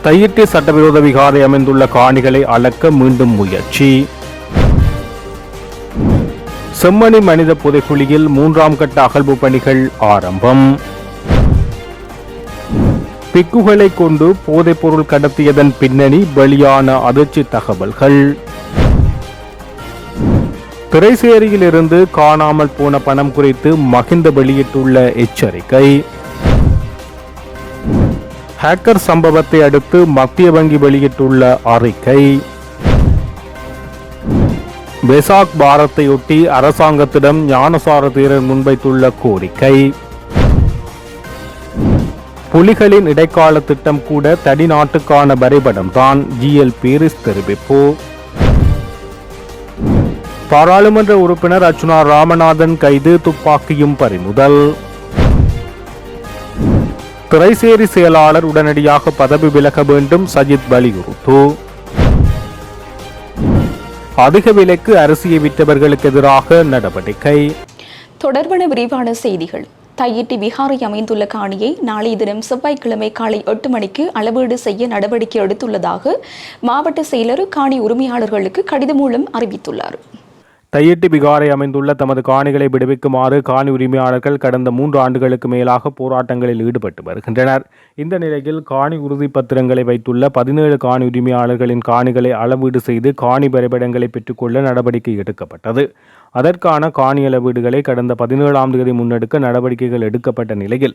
தையிட்டி சட்டவிரோத விகாரை அமைந்துள்ள காணிகளை அளக்க மீண்டும் முயற்சி. செம்மணி மனித புதைக்குழியில் 3ஆம் கட்ட அகழ்வு பணிகள் ஆரம்பம். பிக்குகளை கொண்டு போதைப் பொருள் கடத்தியதன் பின்னணி வெளியான அதிர்ச்சி தகவல்கள். திரைசேரியிலிருந்து காணாமல் போன பணம் குறித்து மகிந்த வெளியிட்டுள்ள எச்சரிக்கை. ஹேக்கர் சம்பவத்தை அடுத்து மத்திய வங்கி வெளியிட்டுள்ள அறிக்கை. வெசாக் பாரத்தையொட்டி அரசாங்கத்திடம் ஞானசார தேரர் முன்வைத்துள்ள கோரிக்கை. புலிகளின் இடைக்கால திட்டம் கூட தனி நாட்டுக்கான வரைபடம் தான், GL பீரிஸ் தெரிவிப்பு. பாராளுமன்ற உறுப்பினர் அர்ச்சுனா ராமநாதன் கைது, துப்பாக்கியும் பறிமுதல். திரைசேரி செயலாளர் உடனடியாக பதவி விலக வேண்டும், சஜித் வலியுறுத்து. அதிக விலைக்கு அரிசியை விற்றவர்களுக்கு எதிராக நடவடிக்கை. தொடர்பான விரிவான செய்திகள். தையிட்டி விகாரை அமைந்துள்ள காணியை நாளைய தினம் செவ்வாய்க்கிழமை காலை 8 மணிக்கு அளவீடு செய்ய நடவடிக்கை எடுத்துள்ளதாக மாவட்ட செயலர் காணி உரிமையாளர்களுக்கு கடிதம் மூலம் அறிவித்துள்ளார். தையிட்டி விகாரை அமைந்துள்ள தமது காணிகளை விடுவிக்குமாறு காணி உரிமையாளர்கள் கடந்த 3 ஆண்டுகளுக்கு மேலாக போராட்டங்களில் ஈடுபட்டு வருகின்றனர். இந்த நிலையில் காணி உறுதி பத்திரங்களை வைத்துள்ள 17 காணி உரிமையாளர்களின் காணிகளை அளவீடு செய்து காணி வரைபடங்களை பெற்றுக்கொள்ள நடவடிக்கை எடுக்கப்பட்டது. அதற்கான காணி அளவீடுகளை கடந்த 17ஆம் தேதி முன்னெடுக்க நடவடிக்கைகள் எடுக்கப்பட்ட நிலையில்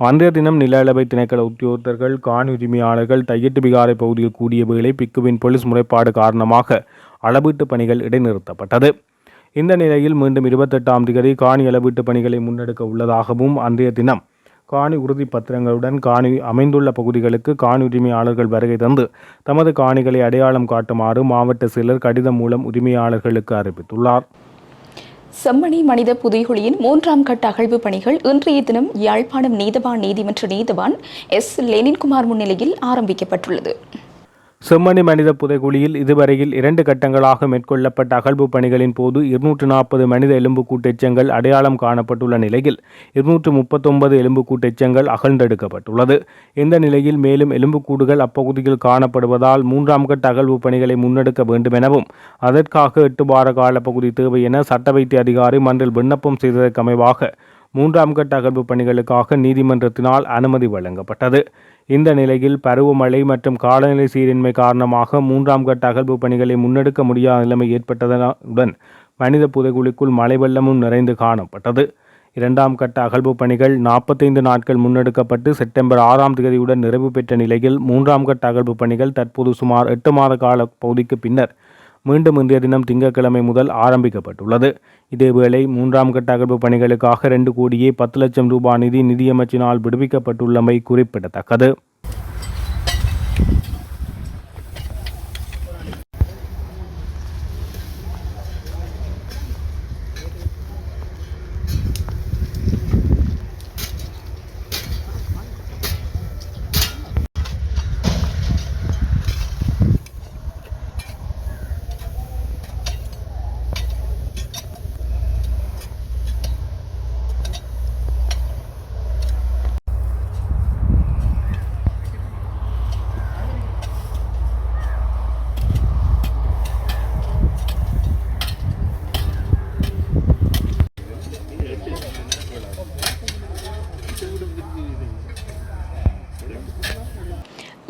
அன்றைய தினம் நில அளவை திணைக்கள உத்தியோகத்தர்கள் காணி உரிமையாளர்கள் தையிட்டி விகாரை பகுதியில் கூடிய வேளை பிக்குவின் போலீஸ் முறைப்பாடு காரணமாக அளவீட்டு பணிகள் இடைநிறுத்தப்பட்டது. இந்த நிலையில் மீண்டும் 28ஆம் தேதி காணி அளவீட்டு பணிகளை முன்னெடுக்க உள்ளதாகவும் அன்றைய தினம் காணி உறுதி பத்திரங்களுடன் காணி அமைந்துள்ள பகுதிகளுக்கு காணி உரிமையாளர்கள் வருகை தந்து தமது காணிகளை அடையாளம் காட்டுமாறு மாவட்ட செயலர் கடிதம் மூலம் உரிமையாளர்களுக்கு அறிவித்துள்ளார். செம்மணி மனித புதைகுழியின் 3ஆம் கட்ட அகழ்வு பணிகள் இன்றைய தினம் யாழ்ப்பாணம் நீதவான் நீதிமன்ற நீதவான் S. லெனின்குமார் முன்னிலையில் ஆரம்பிக்கப்பட்டுள்ளது. செம்மணி மனித புதைகுழியில் இதுவரையில் 2 கட்டங்களாக மேற்கொள்ளப்பட்ட அகழ்வு பணிகளின் போது 240 மனித எலும்புக்கூட்டு எச்சங்கள் அடையாளம் காணப்பட்டுள்ள நிலையில் 239 எலும்புக்கூட்டு எச்சங்கள் அகழ்ந்தெடுக்கப்பட்டுள்ளது. இந்த நிலையில் மேலும் எலும்புக்கூடுகள் அப்பகுதியில் காணப்படுவதால் 3ஆம் கட்ட அகழ்வு பணிகளை முன்னெடுக்க வேண்டும் எனவும் அதற்காக 8 வார கால பகுதி தேவை என சட்ட வைத்திய அதிகாரி மன்றில் விண்ணப்பம் செய்ததற்கு அமைவாக 3ஆம் கட்ட அகழ்வு பணிகளுக்காக நீதிமன்றத்தினால் அனுமதி வழங்கப்பட்டது. இந்த நிலையில் பருவமழை மற்றும் காலநிலை சீரின்மை காரணமாக 3ஆம் கட்ட அகழ்வு பணிகளை முன்னெடுக்க முடியாத நிலைமை ஏற்பட்டதுடன் மனித புதைகுழிக்குள் மழை வெள்ளமும் நிறைந்து காணப்பட்டது. 2ஆம் கட்ட அகழ்வு பணிகள் 45 நாட்கள் முன்னெடுக்கப்பட்டு செப்டம்பர் 6ஆம் தேதியுடன் நிறைவு பெற்ற நிலையில் 3ஆம் கட்ட அகழ்வு பணிகள் தற்போது சுமார் 8 மாத கால பகுதிக்கு பின்னர் மீண்டும் இன்றைய தினம் திங்கட்கிழமை முதல் ஆரம்பிக்கப்பட்டுள்ளது. இதேவேளை 3ஆம் கட்ட அகழ்வு பணிகளுக்காக 2 கோடியே 10 லட்சம் ரூபாய் நிதி நிதியமைச்சினால் விடுவிக்கப்பட்டுள்ளமை குறிப்பிடத்தக்கது.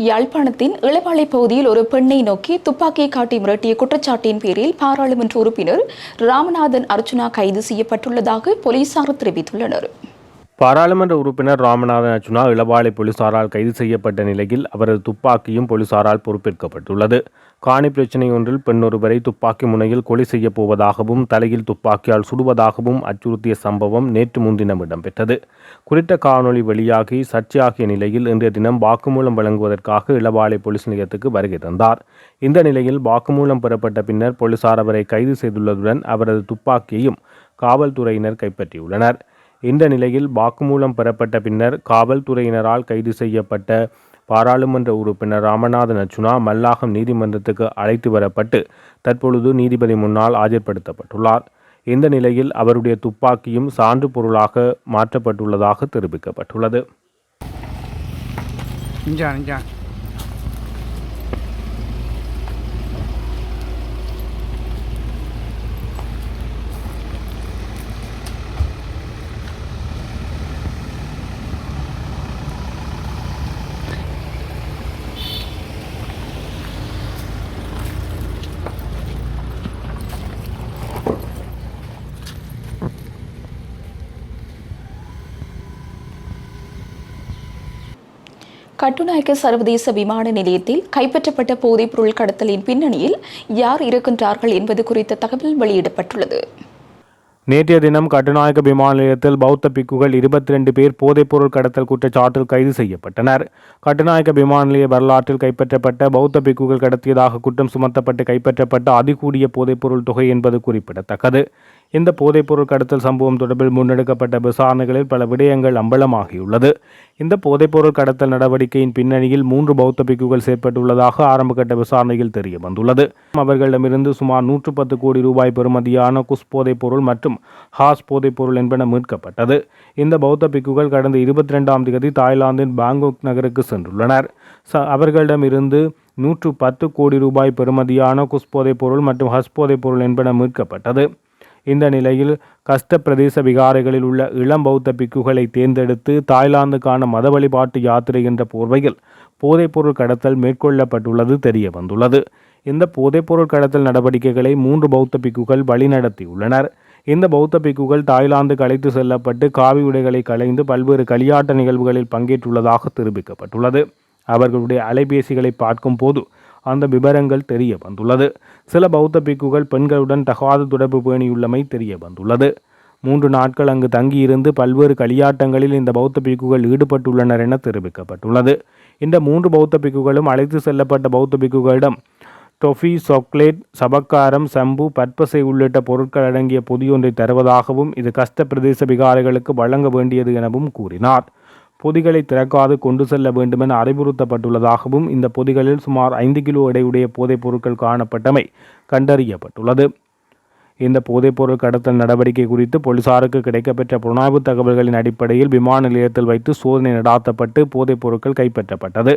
யாழ்ப்பாணத்தின் இளவாலை பகுதியில் ஒரு பெண்ணை நோக்கி துப்பாக்கியை காட்டி மிரட்டிய குற்றச்சாட்டின் பேரில் பாராளுமன்ற உறுப்பினர் ராமநாதன் அர்ச்சுனா கைது செய்யப்பட்டுள்ளதாக போலீசார் தெரிவித்துள்ளனர். பாராளுமன்ற உறுப்பினர் ராமநாதன் அர்ச்சுனா இளவாலை போலீசாரால் கைது செய்யப்பட்ட நிலையில் அவரது துப்பாக்கியும் போலீசாரால் பொறுப்பேற்கப்பட்டுள்ளது. காணி பிரச்சினை ஒன்றில் பெண்ணொருவரை துப்பாக்கி முனையில் கொலை செய்யப் போவதாகவும் தலையில் துப்பாக்கியால் சுடுவதாகவும் அச்சுறுத்திய சம்பவம் நேற்று முன்தினம் இடம்பெற்றது. குறித்த காணொலி வெளியாகி சர்ச்சையாகிய நிலையில் இன்றைய தினம் வாக்குமூலம் வழங்குவதற்காக இளவாலை போலீஸ் நிலையத்துக்கு வருகை தந்தார். இந்த நிலையில் வாக்குமூலம் பெறப்பட்ட பின்னர் போலீசார் அவரை கைது செய்துள்ளதுடன் அவரது துப்பாக்கியையும் காவல்துறையினர் கைப்பற்றியுள்ளனர். இந்த நிலையில் வாக்குமூலம் பெறப்பட்ட பின்னர் காவல்துறையினரால் கைது செய்யப்பட்ட பாராளுமன்ற உறுப்பினர் ராமநாதன் அர்ச்சுனா மல்லாகம் நீதிமன்றத்துக்கு அழைத்து வரப்பட்டு தற்பொழுது நீதிபதி முன்னால் ஆஜர்படுத்தப்பட்டுள்ளார். இந்த நிலையில் அவருடைய துப்பாக்கியும் சான்று பொருளாக மாற்றப்பட்டுள்ளதாக தெரிவிக்கப்பட்டுள்ளது. கட்டுநாயக்க சர்வதேச விமான நிலையத்தில் கைப்பற்றப்பட்ட போதைப்பொருள் கடத்தலின் பின்னணியில் யார் இருக்கின்றார்கள் என்பது குறித்த தகவல் வெளியிடப்பட்டுள்ளது. நேற்றைய தினம் கட்டுநாயக்க விமான நிலையத்தில் பௌத்த பிக்குகள் 22 பேர் போதைப்பொருள் கடத்தல் குற்றச்சாட்டில் கைது செய்யப்பட்டனர். கட்டுநாயக்க விமான நிலைய வரலாற்றில் கைப்பற்றப்பட்ட பௌத்த பிக்குகள் கடத்தியதாக குற்றம் சுமத்தப்பட்டு கைப்பற்றப்பட்ட அதிகூடிய போதைப்பொருள் தொகை என்பது குறிப்பிடத்தக்கது. இந்த போதைப்பொருள் கடத்தல் சம்பவம் தொடர்பில் முன்னெடுக்கப்பட்ட விசாரணைகளில் பல விடயங்கள் அம்பலமாகியுள்ளது. இந்த போதைப்பொருள் கடத்தல் நடவடிக்கையின் பின்னணியில் 3 பௌத்த பிக்குகள் செயற்பட்டுள்ளதாக ஆரம்பகட்ட விசாரணையில் தெரிய வந்துள்ளது. அவர்களிடமிருந்து சுமார் 110 கோடி ரூபாய் பெறுமதியான குஸ் போதைப்பொருள் மற்றும் ஹாஸ் போதைப்பொருள் என்பன மீட்கப்பட்டது. இந்த பௌத்த பிக்குகள் கடந்த 22ஆம் தேதி தாய்லாந்தின் பாங்காக் நகருக்கு சென்றுள்ளனர். அவர்களிடமிருந்து 110 கோடி ரூபாய் பெறுமதியான குஸ் போதைப்பொருள் மற்றும் ஹஸ் போதைப்பொருள் என்பன மீட்கப்பட்டது. இந்த நிலையில் கஷ்ட பிரதேச விகாரைகளில் உள்ள இளம் பௌத்த பிக்குகளை தேர்ந்தெடுத்து தாய்லாந்துக்கான மத வழிபாட்டு யாத்திரை என்ற போர்வையில் போதைப்பொருள் கடத்தல் மேற்கொள்ளப்பட்டுள்ளது தெரிய வந்துள்ளது. இந்த போதைப்பொருள் கடத்தல் நடவடிக்கைகளை 3 பௌத்த பிக்குகள் வழிநடத்தியுள்ளனர். இந்த பௌத்த பிக்குகள் தாய்லாந்துக்கு அழைத்து செல்லப்பட்டு காவி உடைகளை களைந்து பல்வேறு களியாட்ட நிகழ்வுகளில் பங்கேற்றுள்ளதாக தெரிவிக்கப்பட்டுள்ளது. அவர்களுடைய அலைபேசிகளை பார்க்கும் போது அந்த விவரங்கள் தெரிய வந்துள்ளது. சில பௌத்த பிக்குகள் பெண்களுடன் தகாத தொடர்பு பேணியுள்ளமை தெரிய வந்துள்ளது. 3 நாட்கள் அங்கு தங்கியிருந்து பல்வேறு களியாட்டங்களில் இந்த பௌத்த பிக்குகள் ஈடுபட்டுள்ளனர் என தெரிவிக்கப்பட்டுள்ளது. இந்த 3 பௌத்த பிக்குகளும் அழைத்து செல்லப்பட்ட பௌத்த பிக்குகளிடம் டொஃபி, சாக்லேட், சபக்காரம், சம்பு, பற்பசை உள்ளிட்ட பொருட்கள் அடங்கிய பொதியொன்றை தருவதாகவும் இது கஷ்ட பிரதேச விகாரைகளுக்கு வழங்க வேண்டியது எனவும் கூறினார். பொதிகளை திறக்காது கொண்டு செல்ல வேண்டுமென அறிவுறுத்தப்பட்டுள்ளதாகவும் இந்த பொதிகளில் சுமார் 5 கிலோ எடையுடைய போதைப் பொருட்கள் காணப்பட்டமை கண்டறியப்பட்டுள்ளது. இந்த போதைப்பொருள் கடத்தல் நடவடிக்கை குறித்து போலீசாருக்கு கிடைக்கப்பெற்ற புலனாய்வு தகவல்களின் அடிப்படையில் விமான நிலையத்தில் வைத்து சோதனை நடாத்தப்பட்டு போதைப் பொருட்கள் கைப்பற்றப்பட்டது.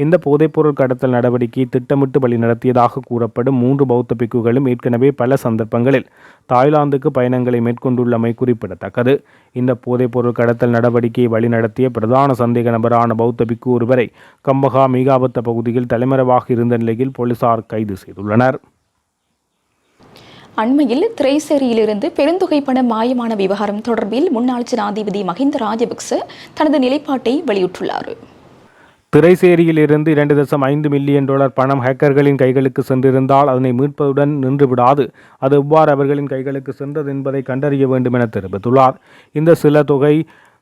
இந்த போதைப்பொருள் கடத்தல் நடவடிக்கையை திட்டமிட்டு வழிநடத்தியதாக கூறப்படும் 3 பௌத்த பிக்குகளும் ஏற்கனவே பல சந்தர்ப்பங்களில் தாய்லாந்துக்கு பயணங்களை மேற்கொண்டுள்ளமை குறிப்பிடத்தக்கது. இந்த போதைப்பொருள் கடத்தல் நடவடிக்கையை வழிநடத்திய பிரதான சந்தேக நபரான பௌத்த பிக்கு ஒருவரை கம்பஹா மீகாபத்த பகுதியில் தலைமறைவாக இருந்த நிலையில் போலீசார் கைது செய்துள்ளனர். அண்மையில் திரைசேரியிலிருந்து பெருந்தொகை பணம் மாயமான விவகாரம் தொடர்பில் முன்னாள் ஜனாதிபதி மஹிந்த ராஜபக்ச தனது நிலைப்பாட்டை வெளியிட்டுள்ளார். திரைசேரியிலிருந்து $2.5 மில்லியன் பணம் ஹேக்கர்களின் கைகளுக்கு சென்றிருந்தால் அதனை மீட்பதுடன் நின்றுவிடாது. அது எவ்வாறு அவர்களின் கைகளுக்கு சென்றது என்பதை கண்டறிய வேண்டும் என தெரிவித்துள்ளார். இந்த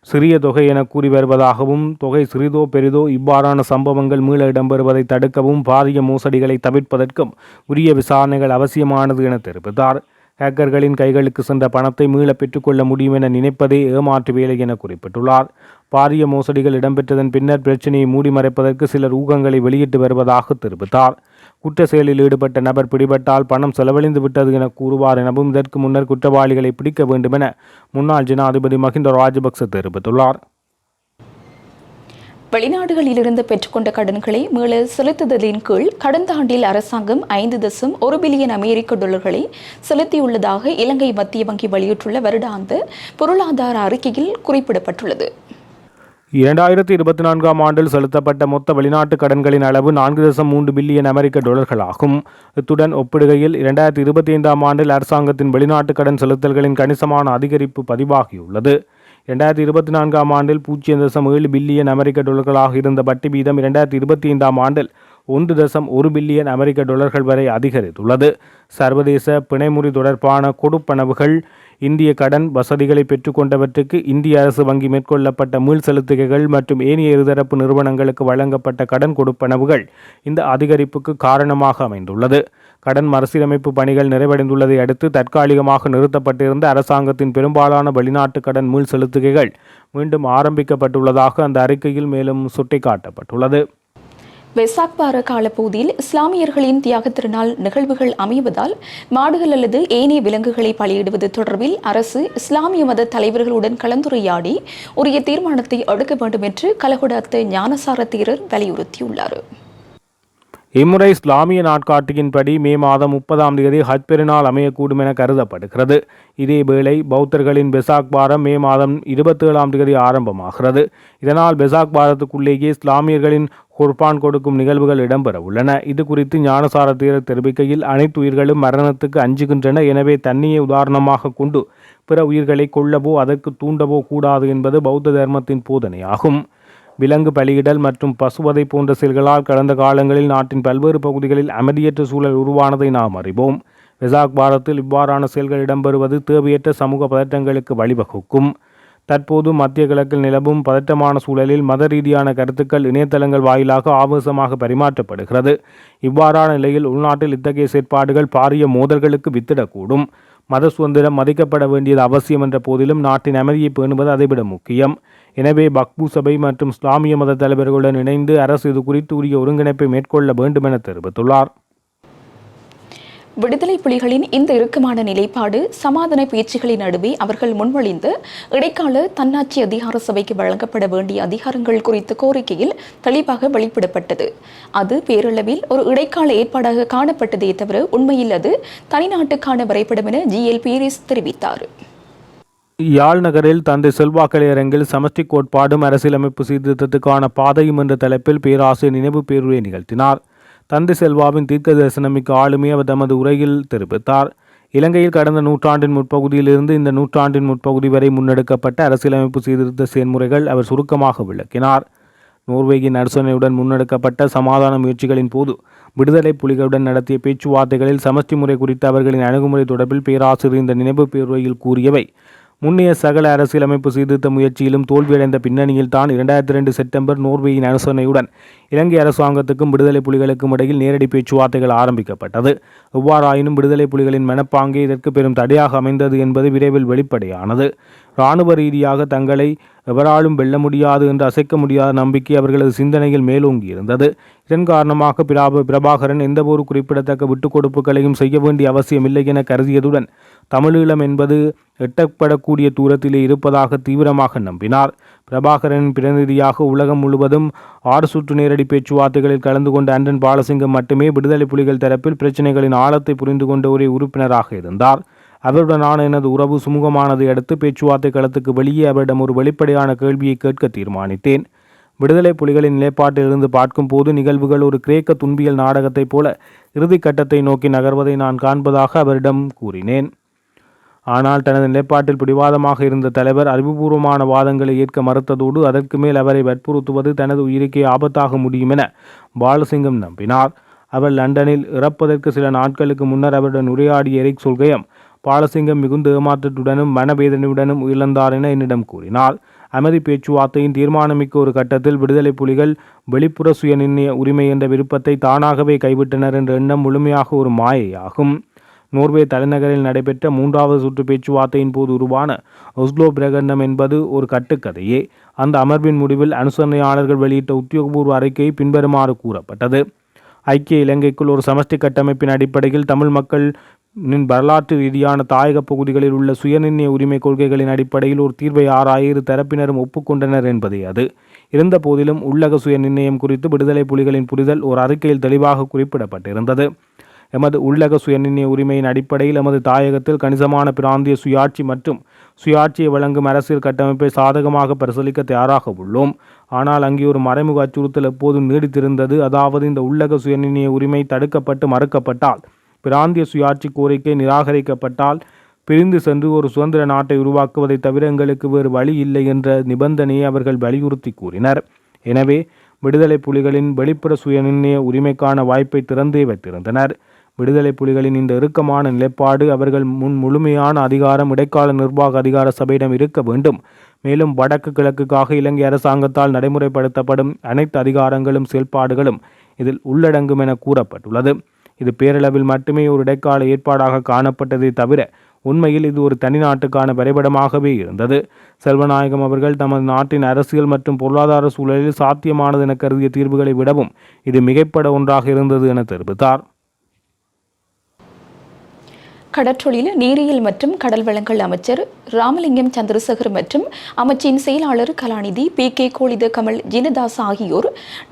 சிறிய தொகை என கூறி வருவதாகவும் தொகை சிறிதோ பெரிதோ இவ்வாறான சம்பவங்கள் மீள இடம்பெறுவதை தடுக்கவும் பாரிய மோசடிகளை தவிர்ப்பதற்கும் உரிய விசாரணைகள் அவசியமானது என தெரிவித்தார். ஹேக்கர்களின் கைகளுக்கு சென்ற பணத்தை மீள பெற்றுக்கொள்ள முடியும் என நினைப்பதே ஏமாற்று வேலை என குறிப்பிட்டுள்ளார். பாரிய மோசடிகள் இடம்பெற்றதன் பின்னர் பிரச்சினையை மூடி மறைப்பதற்கு சிலர் ஊகங்களை வெளியிட்டு வருவதாக தெரிவித்தார். குற்ற செயலில் ஈடுபட்ட நபர் பிடிபட்டால் பணம் செலவழிந்து விட்டது என கூறுவார் எனவும் இதற்கு முன்னர் குற்றவாளிகளை பிடிக்க வேண்டும் என முன்னாள் ஜனாதிபதி மஹிந்த ராஜபக்ச தெரிவித்துள்ளார். வெளிநாடுகளிலிருந்து பெற்றுக்கொண்ட கடன்களை மீள செலுத்துதலின் கீழ் கடந்த ஆண்டில் அரசாங்கம் $5.1 பில்லியன் அமெரிக்க செலுத்தியுள்ளதாக இலங்கை மத்திய வங்கி வெளியிட்டுள்ள வருடாந்த பொருளாதார அறிக்கையில் குறிப்பிடப்பட்டுள்ளது. 2024ஆம் ஆண்டில் செலுத்தப்பட்ட மொத்த வெளிநாட்டு கடன்களின் அளவு $4.3 பில்லியன் ஆகும். இத்துடன் ஒப்பிடுகையில் 2025ஆம் ஆண்டில் அரசாங்கத்தின் வெளிநாட்டு கடன் செலுத்தல்களின் கணிசமான அதிகரிப்பு பதிவாகியுள்ளது. 2024ஆம் ஆண்டில் $0.7 பில்லியன் இருந்த வட்டி வீதம் 2025ஆம் ஆண்டில் $1.1 பில்லியன் வரை அதிகரித்துள்ளது. சர்வதேச பிணைமுறி தொடர்பான கொடுப்பனவுகள் இந்திய கடன் வசதிகளை பெற்றுக்கொண்டவற்றுக்கு இந்திய அரசு வங்கி மேற்கொள்ளப்பட்ட மீள் செலுத்துகைகள் மற்றும் ஏனைய இருதரப்பு நிறுவனங்களுக்கு வழங்கப்பட்ட கடன் கொடுப்பனவுகள் இந்த அதிகரிப்புக்கு காரணமாக அமைந்துள்ளது. கடன் மறுசீரமைப்பு பணிகள் நிறைவடைந்துள்ளதை அடுத்து தற்காலிகமாக நிறுத்தப்பட்டிருந்த அரசாங்கத்தின் பெரும்பாலான வெளிநாட்டு கடன் மீள் செலுத்துகைகள் மீண்டும் ஆரம்பிக்கப்பட்டுள்ளதாக அந்த அறிக்கையில் மேலும் சுட்டிக்காட்டப்பட்டுள்ளது. வெசாக் வார காலப்பகுதியில் இஸ்லாமியர்களின் தியாக திருநாள் நிகழ்வுகள் அமைவதால் மாடுகள் அல்லது ஏனைய விலங்குகளை பலியிடுவது தொடர்பில் அரசு இஸ்லாமிய மத தலைவர்களுடன் கலந்துரையாடி உரிய தீர்மானத்தை எடுக்க வேண்டும் என்று கலகுடாத்த ஞானசார தேரர் வலியுறுத்தியுள்ளார். இம்முறை இஸ்லாமிய நாட்காட்டியின்படி மே மாதம் 30ஆம் தேதி ஹஜ் பெருநாள் அமையக்கூடும் என கருதப்படுகிறது. இதேவேளை பௌத்தர்களின் பெசாக் வாரம் மே மாதம் 27ஆம் தேதி ஆரம்பமாகிறது. இதனால் பெசாக் வாரத்துக்குள்ளேயே இஸ்லாமியர்களின் குர்பான் கொடுக்கும் நிகழ்வுகள் இடம்பெற உள்ளன. இது குறித்து ஞானசார தேரர் தெரிவிக்கையில் அனைத்து உயிர்களும் மரணத்துக்கு அஞ்சுகின்றன. எனவே தன்னையே உதாரணமாக கொண்டு பிற உயிர்களை கொல்லவோ அதற்கு தூண்டவோ கூடாது என்பது பௌத்த தர்மத்தின் போதனையாகும். விலங்கு பலியிடல் மற்றும் பசுவதை போன்ற செயல்களால் கடந்த காலங்களில் நாட்டின் பல்வேறு பகுதிகளில் அமைதியற்ற சூழல் உருவானதை நாம் அறிவோம். வெசாக் வாரத்தில் இவ்வாறான செயல்கள் இடம்பெறுவது தேவையற்ற சமூக பதற்றங்களுக்கு வழிவகுக்கும். தற்போது மத்திய கிழக்கில் நிலவும் பதற்றமான சூழலில் மத ரீதியான கருத்துக்கள் இணையதளங்கள் வாயிலாக ஆவேசமாக பரிமாற்றப்படுகிறது. இவ்வாறான நிலையில் உள்நாட்டில் இத்தகைய செயற்பாடுகள் பாரிய மோதல்களுக்கு வித்திடக்கூடும். மத சுதந்திரம் மதிக்கப்பட வேண்டியது அவசியம் என்ற போதிலும் நாட்டின் அமைதியை பேணுவது அதைவிட முக்கியம். எனவே பக்பு சபை மற்றும் இஸ்லாமிய மத தலைவர்களுடன் இணைந்து அரசு இது குறித்து உரிய ஒருங்கிணைப்பை மேற்கொள்ள வேண்டும் என தெரிவித்துள்ளார். விடுதலை புலிகளின் இந்த இறுக்கமான நிலைப்பாடு சமாதான பேச்சுகளின் நடுவே அவர்கள் முன்மொழிந்த இடைக்கால தன்னாட்சி அதிகார சபைக்கு வழங்கப்பட வேண்டிய அதிகாரங்கள் குறித்த கோரிக்கையில் தெளிவாக வெளிப்படப்பட்டது. அது பேரளவில் ஒரு இடைக்கால ஏற்பாடாக காணப்பட்டதே தவிர உண்மையில் அது தனிநாட்டுக்கான வரைபடம் என GL பீரிஸ் தெரிவித்தார். யாழ் நகரில் தந்தை செல்வா கலையரங்கில் சமஷ்டி கோட்பாடும் அரசியலமைப்பு சீர்திருத்தத்துக்கான பாதையும் என்ற தலைப்பில் பேராசிரியர் நினைவு பேருரை நிகழ்த்தினார். தந்தை செல்வாவின் தீர்க்க தரிசனமிக்க ஆளுமை அவர் தமது உரையில் தெரிவித்தார். இலங்கையில் கடந்த நூற்றாண்டின் முற்பகுதியிலிருந்து இந்த நூற்றாண்டின் முற்பகுதி வரை முன்னெடுக்கப்பட்ட அரசியலமைப்பு சீர்திருத்த செயல்முறைகள் அவர் சுருக்கமாக விளக்கினார். நோர்வேயின் அரசனையுடன் முன்னெடுக்கப்பட்ட சமாதான முயற்சிகளின் போது விடுதலை புலிகளுடன் நடத்திய பேச்சுவார்த்தைகளில் சமஷ்டி முறை குறித்த அவர்களின் அணுகுமுறை தொடர்பில் பேராசிரியர் இந்த நினைவு பேருரையில் கூறியவை முன்னைய சகல அரசியலமைப்பு சீர்திருத்த முயற்சியிலும் தோல்வியடைந்த பின்னணியில் தான் 2002 செப்டம்பர் நோர்வேயின் அனுசரணையுடன் இலங்கை அரசாங்கத்துக்கும் விடுதலை புலிகளுக்கும் இடையில் நேரடி பேச்சுவார்த்தைகள் ஆரம்பிக்கப்பட்டது. எவ்வாறாயினும் விடுதலை புலிகளின் மனப்பாங்கே இதற்கு பெரும் தடையாக அமைந்தது என்பது விரைவில் வெளிப்படையானது. இராணுவ ரீதியாக தங்களை எவராலும் வெல்ல முடியாது என்று அசைக்க முடியாத நம்பிக்கை அவர்களது சிந்தனையில் மேலோங்கியிருந்தது. இதன் காரணமாக பிரபாகரன் எந்தவொரு குறிப்பிடத்தக்க விட்டுக் கொடுப்புகளையும் செய்ய வேண்டிய அவசியமில்லை என கருதியதுடன் தமிழீழம் என்பது எட்டப்படக்கூடிய தூரத்திலே இருப்பதாக தீவிரமாக நம்பினார். பிரபாகரனின் பிரதிநிதியாக உலகம் முழுவதும் 6 சுற்று நேரடி பேச்சுவார்த்தைகளில் கலந்து கொண்ட அண்டன் பாலசிங்கம் மட்டுமே விடுதலை புலிகள் தரப்பில் பிரச்சினைகளின் ஆழத்தை புரிந்து கொண்ட ஒரே உறுப்பினராக இருந்தார். அவருடனான எனது உறவு சுமூகமானதை அடுத்து பேச்சுவார்த்தை களத்துக்கு வெளியே அவரிடம் ஒரு வெளிப்படையான கேள்வியை கேட்க தீர்மானித்தேன். விடுதலை புலிகளின் நிலைப்பாட்டிலிருந்து பார்க்கும் போது நிகழ்வுகள் ஒரு கிரேக்க துன்பியல் நாடகத்தைப் போல இறுதி கட்டத்தை நோக்கி நகர்வதை நான் காண்பதாக அவரிடம் கூறினேன். ஆனால் தனது நிலைப்பாட்டில் பிடிவாதமாக இருந்த தலைவர் அறிவுபூர்வமான வாதங்களை ஏற்க மறுத்ததோடு அதற்கு மேல் அவரை வற்புறுத்துவது தனது உயிருக்கே ஆபத்தாக முடியும் என பாலசிங்கம் நம்பினார். அவர் லண்டனில் இறப்பதற்கு சில நாட்களுக்கு முன்னர் அவருடன் உரையாடிய எரிக் சொல்கயம் பாலசிங்கம் மிகுந்த ஏமாற்றத்துடனும் மனவேதனையுடனும் இழந்தார் என என்னிடம் கூறினார். அமைதி பேச்சுவார்த்தையின் தீர்மானமிக்க ஒரு கட்டத்தில் விடுதலை புலிகள் வெளிப்புற சுயநிர்ணய உரிமை என்ற விருப்பத்தை தானாகவே கைவிட்டனர் என்ற எண்ணம் முழுமையாக ஒரு மாயையாகும். நோர்வே தலைநகரில் நடைபெற்ற 3வது சுற்று பேச்சுவார்த்தையின் போது உருவான ஒஸ்லோ பிரகடனம் என்பது ஒரு கட்டுக்கதையே. அந்த அமர்வின் முடிவில் அனுசரணையாளர்கள் வெளியிட்ட உத்தியோகபூர்வ அறிக்கை பின்வருமாறு கூறப்பட்டது. ஐக்கிய இலங்கைக்குள் ஒரு சமஷ்டி கட்டமைப்பின் அடிப்படையில் தமிழ் மக்களின் வரலாற்று ரீதியான தாயக பகுதிகளில் உள்ள சுயநிர்ணய உரிமை கொள்கைகளின் அடிப்படையில் ஒரு தீர்வை ஆராய இரு தரப்பினரும் ஒப்புக்கொண்டனர் என்பதே அது. இருந்த போதிலும் உள்ளக சுய நிர்ணயம் குறித்து விடுதலை புலிகளின் புரிதல் ஒரு அறிக்கையில் தெளிவாக குறிப்பிடப்பட்டிருந்தது. எமது உள்ளக சுயநிர்ணய உரிமையின் அடிப்படையில் எமது தாயகத்தில் கணிசமான பிராந்திய சுயாட்சி மற்றும் சுயாட்சியை வழங்கும் அரசியல் கட்டமைப்பை சாதகமாக பரிசீலிக்க தயாராக உள்ளோம். ஆனால் அங்கே ஒரு மறைமுக அச்சுறுத்தல் எப்போதும் நீடித்திருந்தது. அதாவது இந்த உள்ளக சுயநிர்ணய உரிமை தடுக்கப்பட்டு மறுக்கப்பட்டால், பிராந்திய சுயாட்சி கோரிக்கை நிராகரிக்கப்பட்டால் பிரிந்து சென்று ஒரு சுதந்திர நாட்டை உருவாக்குவதை தவிர எங்களுக்கு வேறு வழி இல்லை என்ற நிபந்தனையை அவர்கள் வலியுறுத்தி கூறினர். எனவே விடுதலை புலிகளின் வெளிப்புற சுயநிர்ணய உரிமைக்கான வாய்ப்பை திறந்தே வைத்திருந்தனர். விடுதலை புலிகளின் இந்த இறுக்கமான நிலைப்பாடு அவர்கள் முழுமையான அதிகாரம் இடைக்கால நிர்வாக அதிகார சபையிடம் இருக்க வேண்டும். மேலும் வடக்கு கிழக்குக்காக இலங்கை அரசாங்கத்தால் நடைமுறைப்படுத்தப்படும் அனைத்து அதிகாரங்களும் செயல்பாடுகளும் இதில் உள்ளடங்கும் என கூறப்பட்டுள்ளது. இது பேரளவில் மட்டுமே ஒரு இடைக்கால ஏற்பாடாக காணப்பட்டதை தவிர உண்மையில் இது ஒரு தனி நாட்டுக்கான வரைபடமாகவே இருந்தது. செல்வநாயகம் அவர்கள் தமது நாட்டின் அரசியல் மற்றும் பொருளாதார சூழலில் சாத்தியமானது என கருதிய தீர்வுகளை விடவும் இது மிகைப்பட ஒன்றாக இருந்தது என தெரிவித்தார். கடற்றொழில் நீரியல் மற்றும் கடல் வளங்கள் அமைச்சர் ராமலிங்கம் சந்திரசேகர் மற்றும் அமைச்சின் செயலாளர் கலாநிதி PK கோலித கமல் ஜினதாஸ் ஆகியோர்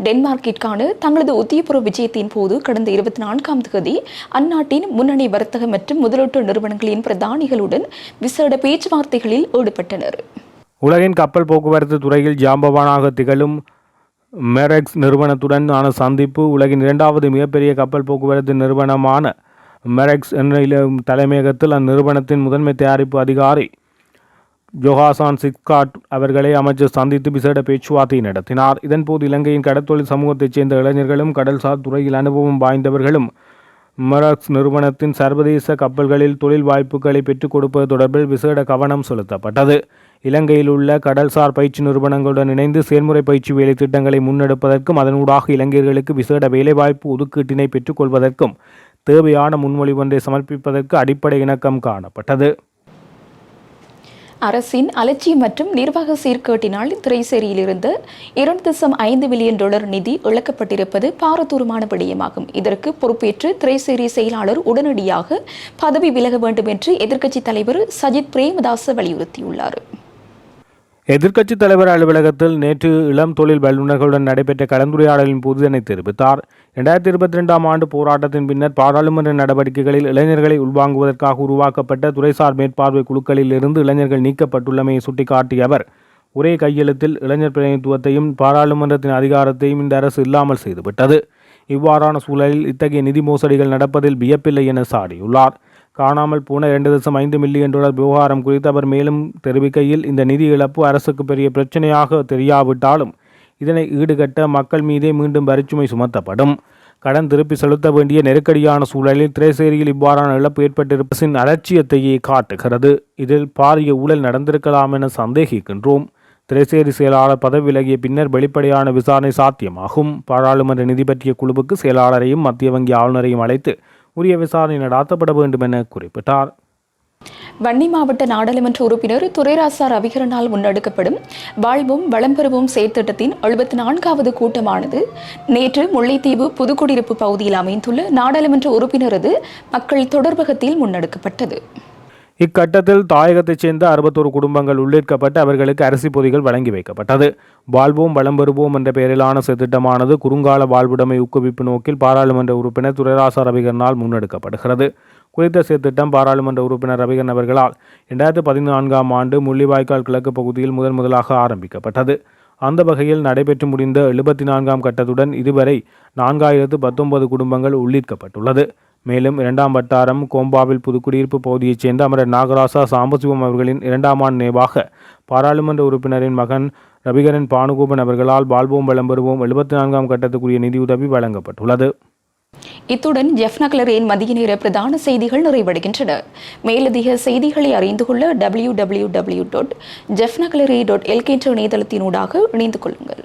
டென்மார்க்கிற்கான தங்களது உத்தியபூர்வ விஜயத்தின் போது கடந்த 24ஆம் தேதி அந்நாட்டின் முன்னணி வர்த்தக மற்றும் முதலீட்டு நிறுவனங்களின் பிரதானிகளுடன் விசேட பேச்சுவார்த்தைகளில் ஈடுபட்டனர். உலகின் கப்பல் போக்குவரத்து துறையில் ஜாம்பவானாக திகழும் மெரெக்ஸ் நிறுவனத்துடன் ஆன சந்திப்பு உலகின் 2வது மிகப்பெரிய கப்பல் போக்குவரத்து நிறுவனமான மெரெக்ஸ் என்ற தலைமையகத்தில் அந்நிறுவனத்தின் முதன்மை தயாரிப்பு அதிகாரி ஜொஹாசான் சிக்காட் அவர்களை அமைச்சர் சந்தித்து விசேட பேச்சுவார்த்தை நடத்தினார். இதன்போது இலங்கையின் கடற்தொழில் சமூகத்தைச் சேர்ந்த இளைஞர்களும் கடல்சார் துறையில் அனுபவம் வாய்ந்தவர்களும் மெராக்ஸ் நிறுவனத்தின் சர்வதேச கப்பல்களில் தொழில் வாய்ப்புகளை பெற்றுக் கொடுப்பது தொடர்பில் விசேட கவனம் செலுத்தப்பட்டது. இலங்கையில் உள்ள கடல்சார் பயிற்சி நிறுவனங்களுடன் இணைந்து செயல்முறை பயிற்சி வேலை திட்டங்களை முன்னெடுப்பதற்கும் அதனூடாக இளைஞர்களுக்கு விசேட வேலைவாய்ப்பு ஒதுக்கீட்டினை பெற்றுக்கொள்வதற்கும் தேவையான முன்மொழிவு ஒன்றை சமர்ப்பிப்பதற்கு அடிப்படை இணக்கம் காணப்பட்டது. அரசின் அலட்சியம் மற்றும் நிர்வாக சீர்கேட்டினால் திரைசேரியிலிருந்து $2.5 மில்லியன் நிதி இழக்கப்பட்டிருப்பது பாரதூரமான விடயமாகும். இதற்கு பொறுப்பேற்று திரைசேரி செயலாளர் உடனடியாக பதவி விலக வேண்டும் என்று எதிர்க்கட்சித் தலைவர் சஜித் பிரேமதாச வலியுறுத்தியுள்ளார். எதிர்க்கட்சித் தலைவர் அலுவலகத்தில் நேற்று இளம் தொழில் வல்லுநர்களுடன் நடைபெற்ற கலந்துரையாடலின் போது இதனை தெரிவித்தார். 2022 ஆண்டு போராட்டத்தின் பின்னர் பாராளுமன்ற நடவடிக்கைகளில் இளைஞர்களை உள்வாங்குவதற்காக உருவாக்கப்பட்ட துறைசார் மேற்பார்வை குழுக்களில் இருந்து இளைஞர்கள் நீக்கப்பட்டுள்ளமையை சுட்டிக்காட்டிய அவர், ஒரே கையெழுத்தில் இளைஞர் பிரதிநிதித்துவத்தையும் பாராளுமன்றத்தின் அதிகாரத்தையும் இந்த அரசு இல்லாமல் செய்துவிட்டது. இவ்வாறான சூழலில் இத்தகைய நிதி மோசடிகள் நடப்பதில் வியப்பில்லை என சாடியுள்ளார். காணாமல் போன $2.5 மில்லியன் விவகாரம் குறித்து அவர் மேலும் தெரிவிக்கையில், இந்த நிதி இழப்பு அரசுக்கு பெரிய பிரச்சனையாக தெரியாவிட்டாலும் இதனை ஈடுகட்ட மக்கள் மீதே மீண்டும் வரிச்சுமை சுமத்தப்படும். கடன் திருப்பி செலுத்த வேண்டிய நெருக்கடியான சூழலில் திரைசேரியில் இவ்வாறான இழப்பு ஏற்பட்டிருப்பதின் அலட்சியத்தையே காட்டுகிறது. இதில் பாரிய ஊழல் நடந்திருக்கலாம் என சந்தேகிக்கின்றோம். திரைசேரி செயலாளர் பதவி விலகிய பின்னர் வெளிப்படையான விசாரணை சாத்தியமாகும். பாராளுமன்ற நிதி பற்றிய குழுவுக்கு செயலாளரையும் மத்திய வங்கி ஆளுநரையும் அழைத்து உரிய விசாரணை நடாத்தப்பட வேண்டும் என குறிப்பிட்டார். வன்னி மாவட்ட நாடாளுமன்ற உறுப்பினர் துரைராசா ரவிகரனால் முன்னெடுக்கப்படும் வாழ்வும் வளம் பெறுவோம் செயற்திட்டத்தின் 74வது கூட்டமானது நேற்று முல்லைத்தீவு புதுக்குடியிருப்பு பகுதியில் அமைந்துள்ள நாடாளுமன்ற உறுப்பினரது மக்கள் தொடர்பகத்தில் முன்னெடுக்கப்பட்டது. இக்கட்டத்தில் தாயகத்தைச் சேர்ந்த 61 குடும்பங்கள் உள்ளிருக்கப்பட்டு அவர்களுக்கு அரிசி பொதிகள் வழங்கி வைக்கப்பட்டது. வாழ்வோம் வளம் பெறுவோம் என்ற பெயரிலான திட்டமானது குறுங்கால வாழ்வுடைமை ஊக்குவிப்பு நோக்கில் பாராளுமன்ற உறுப்பினர் துரைராசா ரவிகரனால் முன்னெடுக்கப்படுகிறது. குறித்த திட்டம் பாராளுமன்ற உறுப்பினர் ரவிகரன் அவர்களால் 2014 ஆண்டு முள்ளிவாய்க்கால் கிழக்கு பகுதியில் முதலாக ஆரம்பிக்கப்பட்டது. அந்த வகையில் நடைபெற்று முடிந்த 74ஆம் கட்டத்துடன் இதுவரை 4019 குடும்பங்கள் உள்ளிருக்கப்பட்டுள்ளது. மேலும் 2ஆம் வட்டாரம் கோம்பாவில் புதுக்குடியிருப்பு பகுதியைச் சேர்ந்த அமரர் நாகராசா சாம்பசிவம் அவர்களின் 2ஆம் ஆண்டு நினைவாக பாராளுமன்ற உறுப்பினரின் மகன் ரவிகரன் பானுகோபன் அவர்களால் வாழ்வோம் வளம் பெறுவோம் 74ஆம் கட்டத்துக்குரிய நிதியுதவி வழங்கப்பட்டுள்ளது. இத்துடன் ஜெஃப்நகலரின் மதிய நேர பிரதான செய்திகள் நிறைவடைகின்றன. மேலதிக செய்திகளை அறிந்து கொள்ள www.jeffnagalery.lk என்ற இணையதளத்தினூடாக இணைந்து கொள்ளுங்கள்.